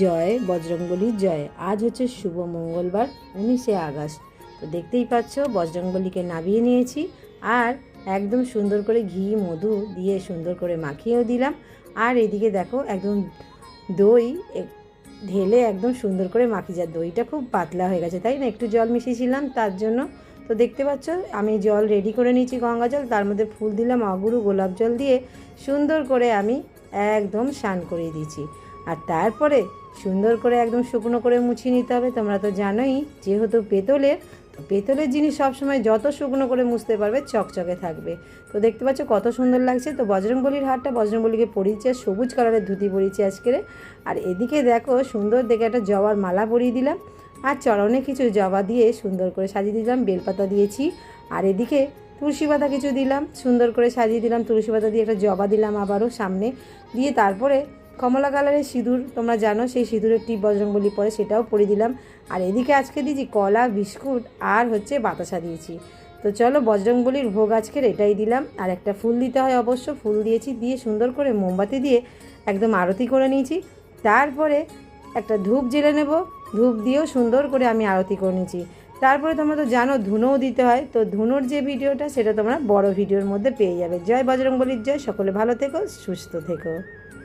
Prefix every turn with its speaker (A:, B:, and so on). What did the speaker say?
A: জয় বজরংবলীর জয়। আজ হচ্ছে শুভ মঙ্গলবার 19শে আগস্ট। তো দেখতেই পাচ্ছ বজরংবলীকে নামিয়ে নিয়েছি আর একদম সুন্দর করে ঘি মধু দিয়ে সুন্দর করে মাখিয়েও দিলাম। আর এদিকে দেখো একদম দই ঢেলে একদম সুন্দর করে মাখি, যা দইটা খুব পাতলা হয়ে গেছে তাই না, একটু জল মিশিয়েছিলাম তার জন্য। তো দেখতে পাচ্ছ আমি জল রেডি করে নিয়েছি, গঙ্গা জল, তার মধ্যে ফুল দিলাম, অগুরু গোলাপ জল দিয়ে সুন্দর করে আমি একদম স্নান করিয়ে দিয়েছি। আর তারপরে সুন্দর করে একদম শুকনো করে মুছিয়ে নিতে হবে। তোমরা তো জানোই যেহেতু পেতলের জিনিস সবসময় যত শুকনো করে মুছতে পারবে চকচকে থাকবে। তো দেখতে পাচ্ছ কত সুন্দর লাগছে। তো বজরংবলীর হারটা বজরংবলীকে পরিয়েছে, সবুজ কালারের ধুতি পরিয়েছে আজকের। আর এদিকে দেখো সুন্দর দেখে একটা জবার মালা পরিয়ে দিলাম আর চরণে কিছু জবা দিয়ে সুন্দর করে সাজিয়ে দিলাম, বেলপাতা দিয়েছি। আর এদিকে তুলসী পাতা কিছু দিলাম, সুন্দর করে সাজিয়ে দিলাম, তুলসী পাতা দিয়ে একটা জবা দিলাম আবারও সামনে দিয়ে। তারপরে কমলা কালারের সিঁদুর, তোমরা জানো সেই সিঁদুরের টিপ বজরংবলী পরে, সেটাও পরিয়ে দিলাম। আর এদিকে আজকে দিয়েছি কলা, বিস্কুট আর হচ্ছে বাতাসা দিয়েছি। তো চলো বজরংবলীর ভোগ আজকের এটাই দিলাম। আর একটা ফুল দিতে হয় অবশ্য, ফুল দিয়েছি, দিয়ে সুন্দর করে মোমবাতি দিয়ে একদম আরতি করে নিয়েছি। তারপরে একটা ধূপ জ্বেলে নেব, ধূপ দিয়েও সুন্দর করে আমি আরতি করে নিয়েছি। তারপরে তোমরা তো জানো ধুনোও দিতে হয়, তো ধুনোর যে ভিডিওটা সেটা তোমরা বড় ভিডিওর মধ্যে পেয়ে যাবে। জয় বজরংবলীর জয়। সকলে ভালো থেকো, সুস্থ থেকো।